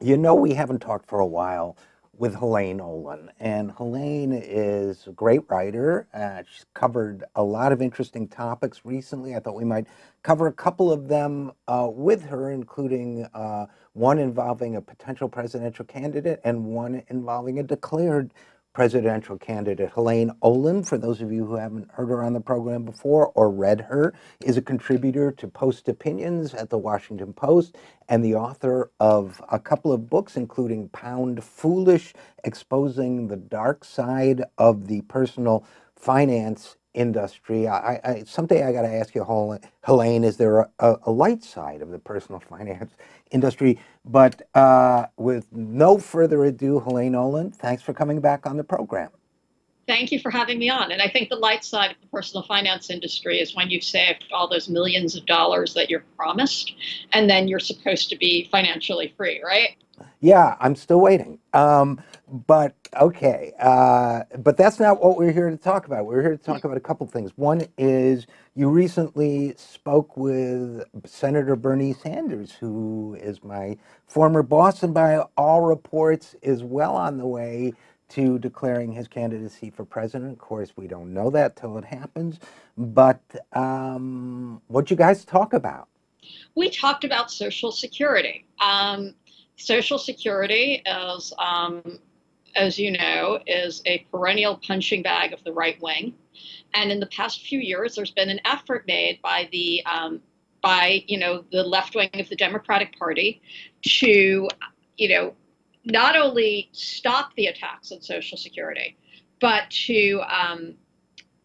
You know, we haven't talked for a while with Helaine Olen, and Helaine is a great writer. She's covered a lot of interesting topics recently. I thought we might cover a couple of them with her, including one involving a potential presidential candidate and one involving a declared presidential candidate. Helaine Olen, for those of you who haven't heard her on the program before or read her, is a contributor to Post Opinions at the Washington Post and the author of a couple of books, including Pound Foolish, Exposing the Dark Side of the Personal Finance Industry. Someday I got to ask you, Helaine, is there a light side of the personal finance industry? But with no further ado, Helaine Olen, thanks for coming back on the program. Thank you for having me on. And I think the light side of the personal finance industry is when you've saved all those millions of dollars that you're promised, and then you're supposed to be financially free, right? Yeah, I'm still waiting. But okay, but that's not what we're here to talk about. We're here to talk about a couple things. One is you recently spoke with Senator Bernie Sanders, who is my former boss and by all reports is well on the way to declaring his candidacy for president. Of course, we don't know that till it happens. But what'd you guys talk about? We talked about Social Security. Social Security is, as you know, is a perennial punching bag of the right wing. And in the past few years, there's been an effort made by the left wing of the Democratic Party to, not only stop the attacks on Social Security, but to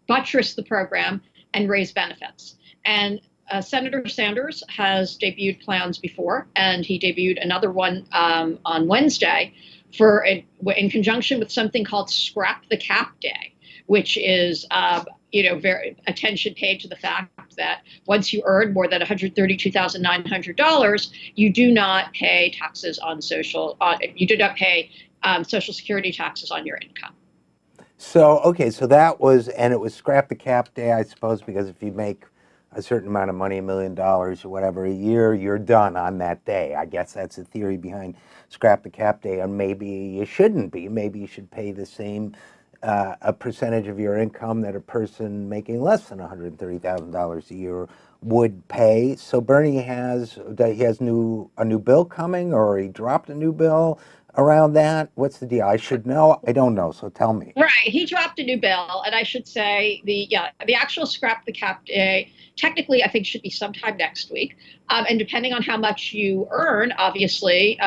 buttress the program and raise benefits. And Senator Sanders has debuted plans before, and he debuted another one on Wednesday in conjunction with something called Scrap the Cap Day, which is very attention paid to the fact that once you earn more than $132,900, you do not pay taxes on you do not pay Social Security taxes on your income. So, okay, so and it was Scrap the Cap Day, I suppose, because if you make a certain amount of money, $1 million or whatever a year, you're done on that day. I guess that's the theory behind Scrap the Cap Day. And maybe you shouldn't be. Maybe you should pay the same a percentage of your income that a person making less than $130,000 a year would pay. So Bernie has a new bill coming, or he dropped a new bill around that. What's the deal? I should know. I don't know. So tell me. Right. He dropped a new bill, and I should say the actual Scrap the Cap Day technically I think should be sometime next week. And depending on how much you earn, obviously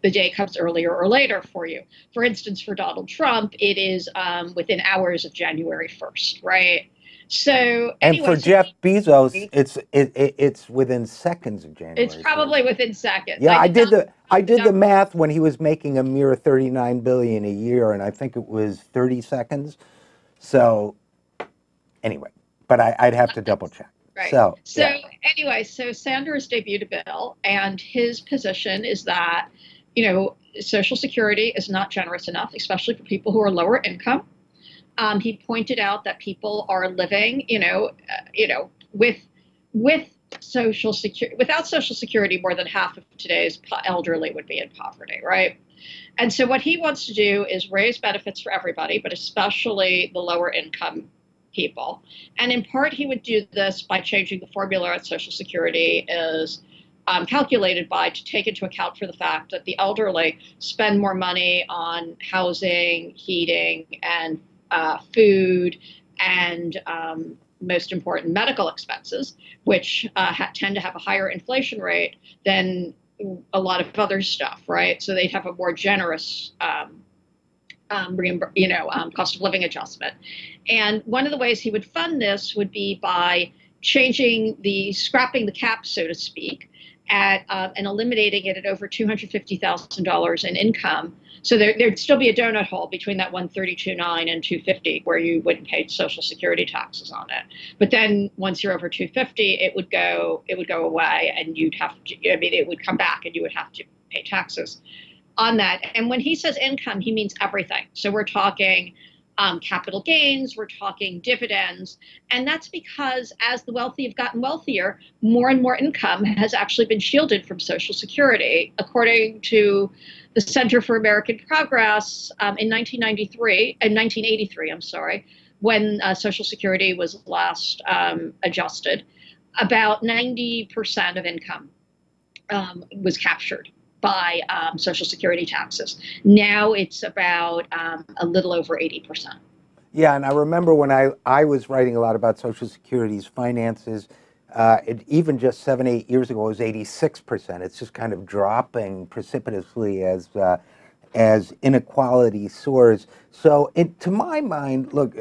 the day comes earlier or later for you. For instance, for Donald Trump, it is within hours of January 1st, right? So and for Jeff Bezos, it's within seconds of January. It's probably within seconds. Yeah, I did the math when he was making a mere $39 billion a year, and I think it was 30 seconds. So anyway, but I'd have to double check. Right. So yeah. Anyway, so Sanders debuted a bill, and his position is that Social Security is not generous enough, especially for people who are lower income. He pointed out that people are living, with Social Security, without Social Security, more than half of today's elderly would be in poverty, right? And so what he wants to do is raise benefits for everybody, but especially the lower income people. And in part, he would do this by changing the formula at Social Security is calculated by to take into account for the fact that the elderly spend more money on housing, heating, and food, and most important, medical expenses, which tend to have a higher inflation rate than a lot of other stuff, right? So they'd have a more generous cost of living adjustment. And one of the ways he would fund this would be by scrapping the cap, so to speak, and eliminating it at over $250,000 in income. So there'd still be a donut hole between that 132.9 and 250, where you wouldn't pay Social Security taxes on it. But then once you're over 250, it would go away, and it would come back, and you would have to pay taxes on that. And when he says income, he means everything. So we're talking capital gains, we're talking dividends. And that's because as the wealthy have gotten wealthier, more and more income has actually been shielded from Social Security. According to the Center for American Progress, in 1983, I'm sorry, when Social Security was last adjusted, about 90% of income was captured by Social Security taxes. Now it's about a little over 80%. Yeah, and I remember when I was writing a lot about Social Security's finances, even just 7, 8 years ago, it was 86%. It's just kind of dropping precipitously as inequality soars. So, to my mind, look,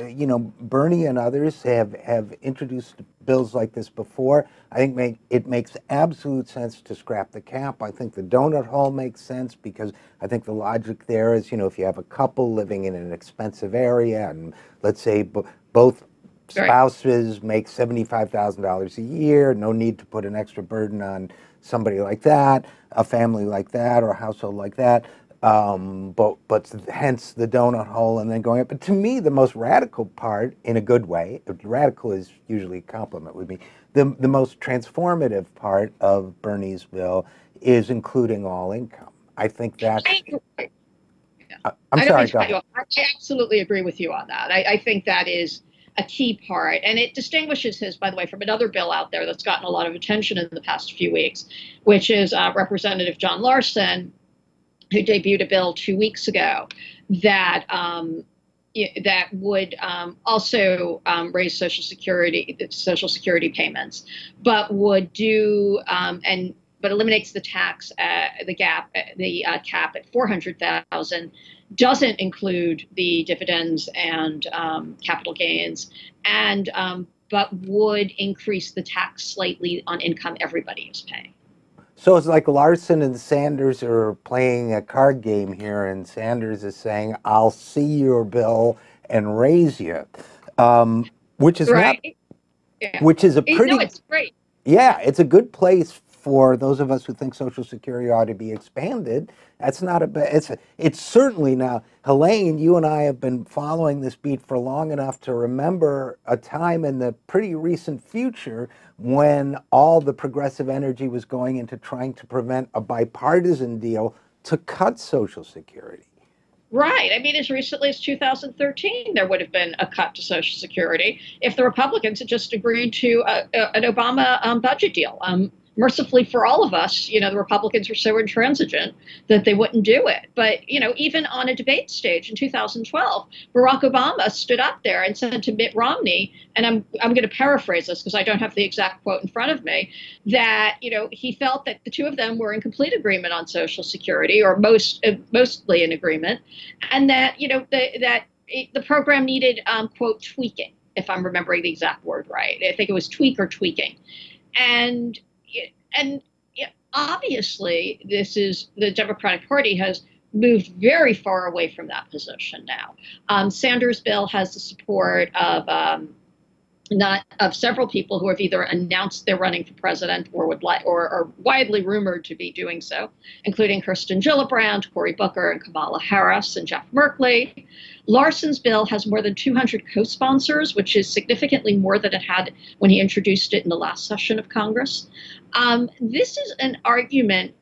Bernie and others have introduced bills like this before. I think it makes absolute sense to scrap the cap. I think the donut hole makes sense because I think the logic there is, if you have a couple living in an expensive area and let's say both spouses make $75,000 a year, no need to put an extra burden on somebody like that, a family like that, or a household like that. But hence the donut hole and then going up. But to me, the most radical part, in a good way, radical is usually a compliment with me, the most transformative part of Bernie's bill is including all income. I think that's... I'm sorry, go ahead. I absolutely agree with you on that. I think that is a key part. And it distinguishes his, by the way, from another bill out there that's gotten a lot of attention in the past few weeks, which is Representative John Larson, who debuted a bill 2 weeks ago that that would also raise Social Security payments, but would do but eliminates the tax the cap at 400,000, doesn't include the dividends and capital gains, and but would increase the tax slightly on income everybody is paying. So it's like Larson and Sanders are playing a card game here, and Sanders is saying, "I'll see your bill and raise you," which is right. Which is a pretty. No, it's great. Yeah, it's a good place for those of us who think Social Security ought to be expanded. That's not a bad. It's certainly now. Helaine, you and I have been following this beat for long enough to remember a time in the pretty recent future when all the progressive energy was going into trying to prevent a bipartisan deal to cut Social Security. Right. I mean, as recently as 2013, there would have been a cut to Social Security if the Republicans had just agreed to an Obama budget deal. Mercifully for all of us, the Republicans were so intransigent that they wouldn't do it. But, even on a debate stage in 2012, Barack Obama stood up there and said to Mitt Romney, and I'm going to paraphrase this because I don't have the exact quote in front of me, that, he felt that the two of them were in complete agreement on Social Security, or mostly in agreement, and that, the program needed, quote, tweaking, if I'm remembering the exact word right. I think it was tweak or tweaking. And obviously, the Democratic Party has moved very far away from that position now. Sanders' bill has the support of several people who have either announced they're running for president or are widely rumored to be doing so, including Kirsten Gillibrand, Cory Booker, and Kamala Harris, and Jeff Merkley. Larson's bill has more than 200 co-sponsors, which is significantly more than it had when he introduced it in the last session of Congress. This is an argument,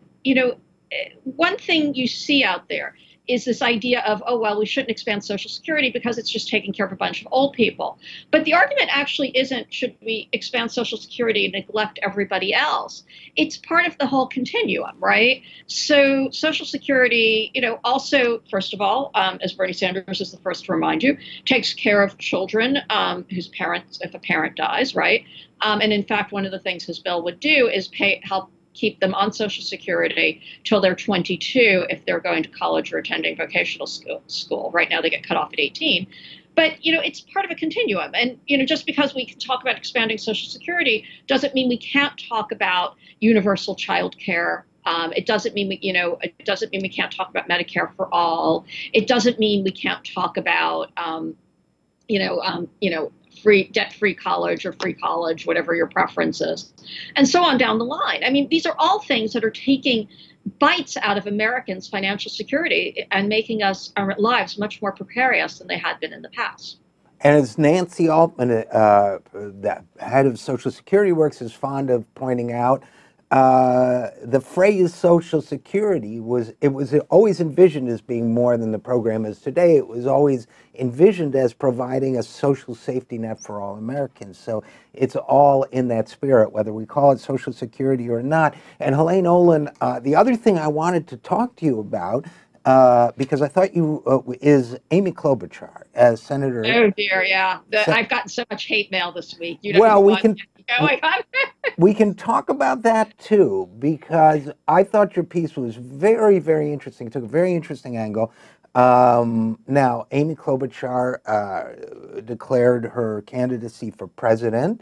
one thing you see out there is this idea of, oh, well, we shouldn't expand Social Security because it's just taking care of a bunch of old people. But the argument actually isn't, should we expand Social Security and neglect everybody else? It's part of the whole continuum, right? So Social Security, also, first of all, as Bernie Sanders is the first to remind you, takes care of children whose parents, if a parent dies, right? And in fact, one of the things his bill would do is help keep them on Social Security till they're 22 if they're going to college or attending vocational school. Right now they get cut off at 18. But, it's part of a continuum. And, just because we can talk about expanding Social Security doesn't mean we can't talk about universal child care. It doesn't mean it doesn't mean we can't talk about Medicare for all. It doesn't mean we can't talk about, debt-free college or free college, whatever your preference is, and so on down the line. I mean, these are all things that are taking bites out of Americans' financial security and making our lives much more precarious than they had been in the past. And as Nancy Altman, the head of Social Security Works, is fond of pointing out, the phrase Social Security was always envisioned as being more than the program is today. It was always envisioned as providing a social safety net for all Americans. So it's all in that spirit, whether we call it Social Security or not. And Helaine Olen, the other thing I wanted to talk to you about, because I thought is Amy Klobuchar as Senator. Oh dear, yeah. I've gotten so much hate mail this week. You know, well, we can talk about that too, because I thought your piece was very, very interesting. It took a very interesting angle. Now, Amy Klobuchar declared her candidacy for president.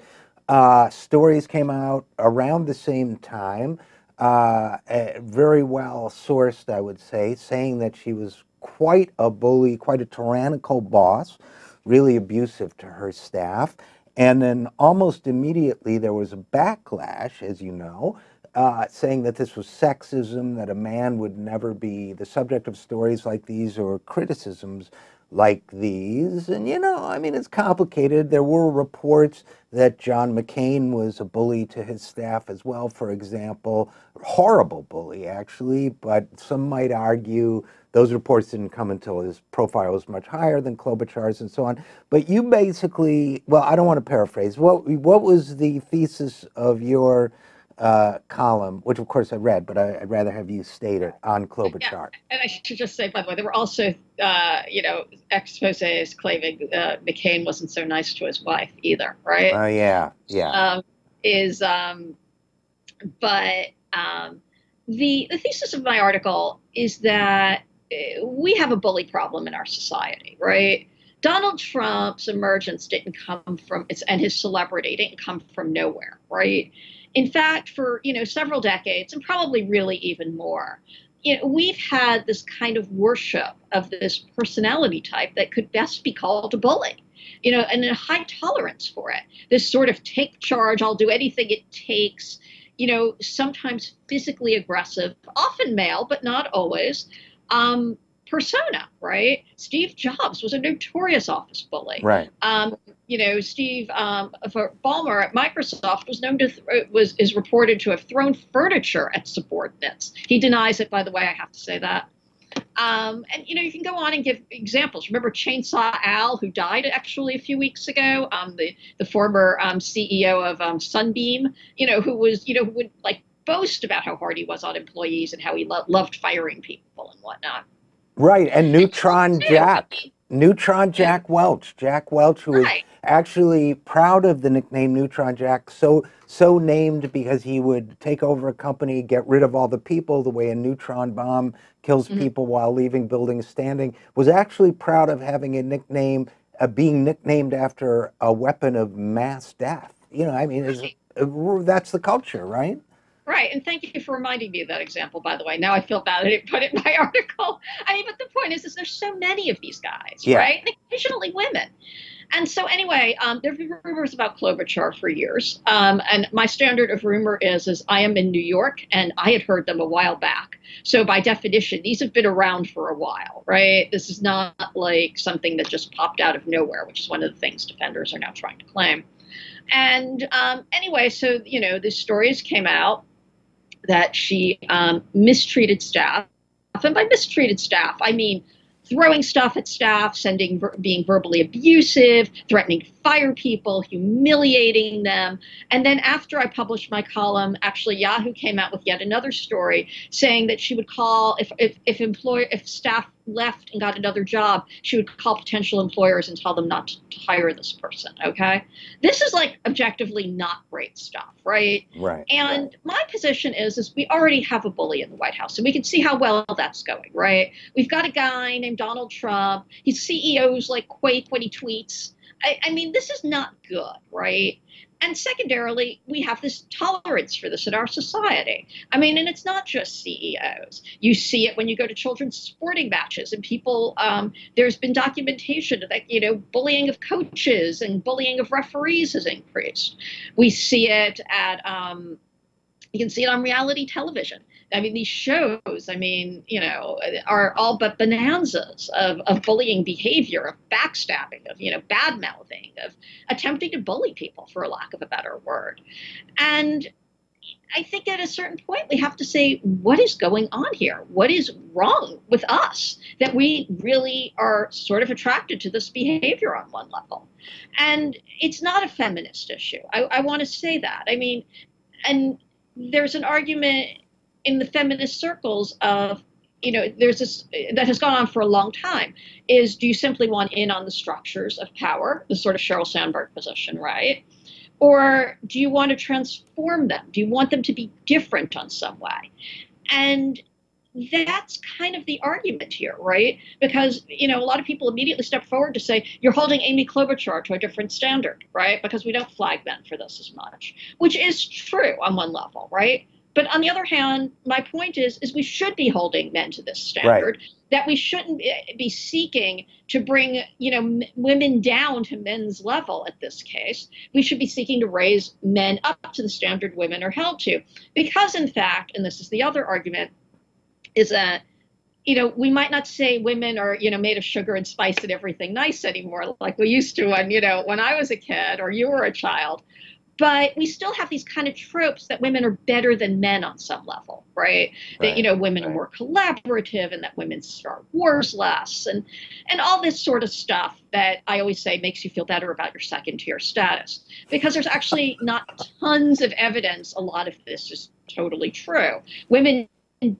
Stories came out around the same time. Very well sourced, I would say, saying that she was quite a bully, quite a tyrannical boss, really abusive to her staff. And then almost immediately there was a backlash, as you know, saying that this was sexism, that a man would never be the subject of stories like these or criticisms like these. And, you know, I mean, it's complicated. There were reports that John McCain was a bully to his staff as well, for example. Horrible bully, actually, but some might argue those reports didn't come until his profile was much higher than Klobuchar's and so on. But you basically, well, I don't want to paraphrase. What was the thesis of your column, which of course I read, but I'd rather have you state it, on Klobuchar? Yeah. And I should just say, by the way, there were also, exposés claiming McCain wasn't so nice to his wife either, right? Oh, yeah. The thesis of my article is that we have a bully problem in our society, right? Donald Trump's emergence didn't come from, and his celebrity didn't come from nowhere, right? In fact, for several decades, and probably really even more, we've had this kind of worship of this personality type that could best be called a bully, and a high tolerance for it. This sort of take charge, I'll do anything it takes, sometimes physically aggressive, often male, but not always, persona, right? Steve Jobs was a notorious office bully. Right. Steve Ballmer at Microsoft is reported to have thrown furniture at subordinates. He denies it, by the way. I have to say that. And you can go on and give examples. Remember Chainsaw Al, who died actually a few weeks ago, the former CEO of Sunbeam, who would like boast about how hard he was on employees and how he loved firing people and whatnot. Right, and Neutron Jack Welch. Jack Welch, who is actually proud of the nickname Neutron Jack, so named because he would take over a company, get rid of all the people, the way a neutron bomb kills people while leaving buildings standing, was actually proud of having a nickname, being nicknamed after a weapon of mass death. That's the culture, right? Right, and thank you for reminding me of that example, by the way. Now I feel bad I didn't put it in my article. But the point is there's so many of these guys, right? And occasionally women. And so anyway, there have been rumors about Klobuchar for years. And my standard of rumor is I am in New York, and I had heard them a while back. So by definition, these have been around for a while, right? This is not like something that just popped out of nowhere, which is one of the things defenders are now trying to claim. And anyway, so, the stories came out that she mistreated staff. And by mistreated staff, I mean throwing stuff at staff, being verbally abusive, threatening to fire people, humiliating them. And then after I published my column, actually Yahoo came out with yet another story saying that she would call, if staff left and got another job, she would call potential employers and tell them not to hire this person, okay? This is like objectively not great stuff, right? Right. And my position is we already have a bully in the White House, and we can see how well that's going, right? We've got a guy named Donald Trump. His CEOs like quake when he tweets. I mean, this is not good, right? And secondarily, we have this tolerance for this in our society. And it's not just CEOs. You see it when you go to children's sporting matches and people, there's been documentation that, bullying of coaches and bullying of referees has increased. We see it at, you can see it on reality television. I mean, these shows, I mean, you know, are all but bonanzas of bullying behavior, of backstabbing, of, you know, bad mouthing, of attempting to bully people, for lack of a better word. And I think at a certain point we have to say, what is going on here? What is wrong with us that we really are sort of attracted to this behavior on one level? And it's not a feminist issue. I want to say that. I mean, and there's an argument in the feminist circles of, you know, there's this that has gone on for a long time, is do you simply want in on the structures of power, the sort of Sheryl Sandberg position, right? Or do you want to transform them? Do you want them to be different on some way? And that's kind of the argument here, right? Because, you know, a lot of people immediately step forward to say, you're holding Amy Klobuchar to a different standard, right? Because we don't flag men for this as much, which is true on one level, right? But on the other hand, my point is we should be holding men to this standard, right, that we shouldn't be seeking to bring, you know, women down to men's level at this case. We should be seeking to raise men up to the standard women are held to. Because in fact, and this is the other argument, is that, you know, we might not say women are, you know, made of sugar and spice and everything nice anymore like we used to when, you know, when I was a kid or you were a child. But we still have these kind of tropes that women are better than men on some level, right? That, you know, women are more collaborative and that women start wars less and all this sort of stuff that I always say makes you feel better about your second tier status. Because there's actually not tons of evidence a lot of this is totally true. Women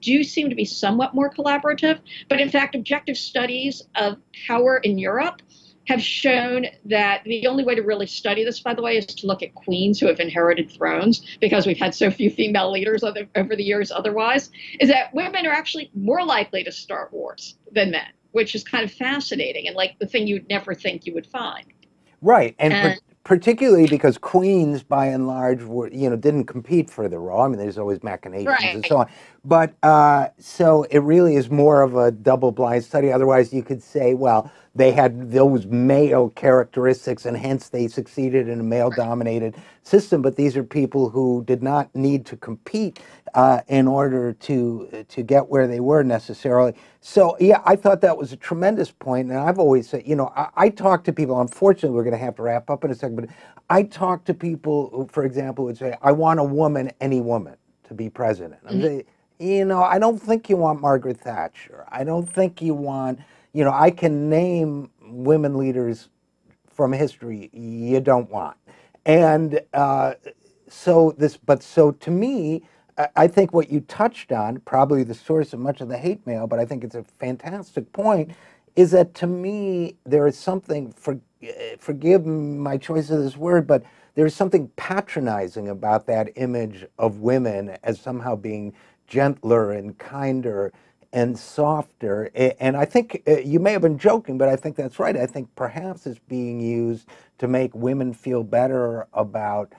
do seem to be somewhat more collaborative, but in fact, objective studies of power in Europe have shown that the only way to really study this, by the way, is to look at queens who have inherited thrones, because we've had so few female leaders over the years otherwise, is that women are actually more likely to start wars than men, which is kind of fascinating and like the thing you'd never think you would find. Right, and particularly because queens, by and large, were, you know, didn't compete for the role. I mean, there's always machinations and so on. But so it really is more of a double-blind study. Otherwise, you could say, well, they had those male characteristics, and hence they succeeded in a male-dominated system. But these are people who did not need to compete in order to get where they were necessarily. So, yeah, I thought that was a tremendous point. And I've always said, you know, I talk to people. Unfortunately, we're going to have to wrap up in a second. But I talk to people who, for example, would say, I want a woman, any woman, to be president. I'm saying, you know, I don't think you want Margaret Thatcher. I don't think you want, you know, I can name women leaders from history you don't want. And so to me, I think what you touched on, probably the source of much of the hate mail, but I think it's a fantastic point, is that to me, there is something, forgive my choice of this word, but there's something patronizing about that image of women as somehow being gentler and kinder and softer. And I think you may have been joking, but I think that's right. I think perhaps it's being used to make women feel better about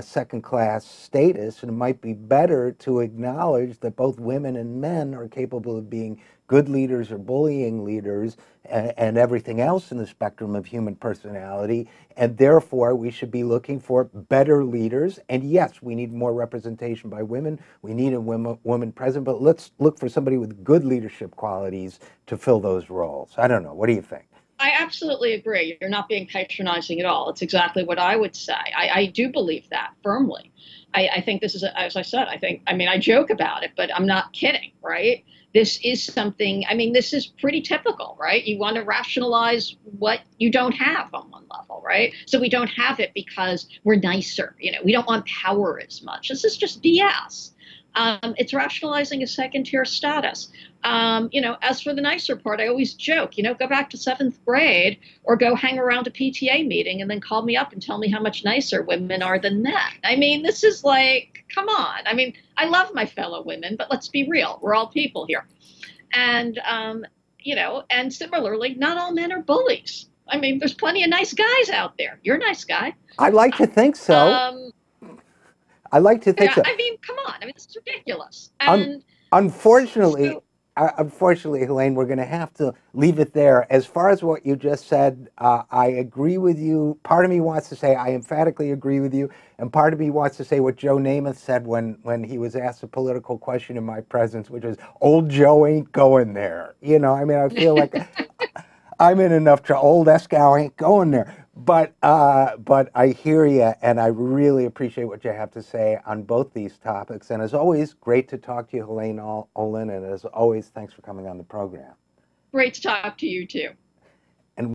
second-class status, and it might be better to acknowledge that both women and men are capable of being good leaders or bullying leaders and everything else in the spectrum of human personality, and therefore we should be looking for better leaders. And yes, we need more representation by women. We need a woman president, but let's look for somebody with good leadership qualities to fill those roles. I don't know. What do you think? I absolutely agree. You're not being patronizing at all. It's exactly what I would say. I do believe that firmly. I think this is, as I said, I joke about it, but I'm not kidding, right? This is something, I mean, this is pretty typical, right? You want to rationalize what you don't have on one level, right? So we don't have it because we're nicer. You know, we don't want power as much. This is just BS. It's rationalizing a second-tier status. You know, as for the nicer part, I always joke, you know, go back to 7th grade or go hang around a PTA meeting and then call me up and tell me how much nicer women are than men. I mean, this is like, come on. I mean, I love my fellow women, but let's be real. We're all people here. And, you know, and similarly, not all men are bullies. I mean, there's plenty of nice guys out there. You're a nice guy. I like to think so. I like to think so. I mean, come on. I mean, it's ridiculous. And unfortunately, unfortunately, Helaine, we're going to have to leave it there. As far as what you just said, I agree with you. Part of me wants to say I emphatically agree with you, and part of me wants to say what Joe Namath said when he was asked a political question in my presence, which is, "Old Joe ain't going there." You know, I mean, I feel like I'm in enough trouble. Old Eskow ain't going there. But I hear you, and I really appreciate what you have to say on both these topics. And as always, great to talk to you, Helaine Olen. And as always, thanks for coming on the program. Great to talk to you too.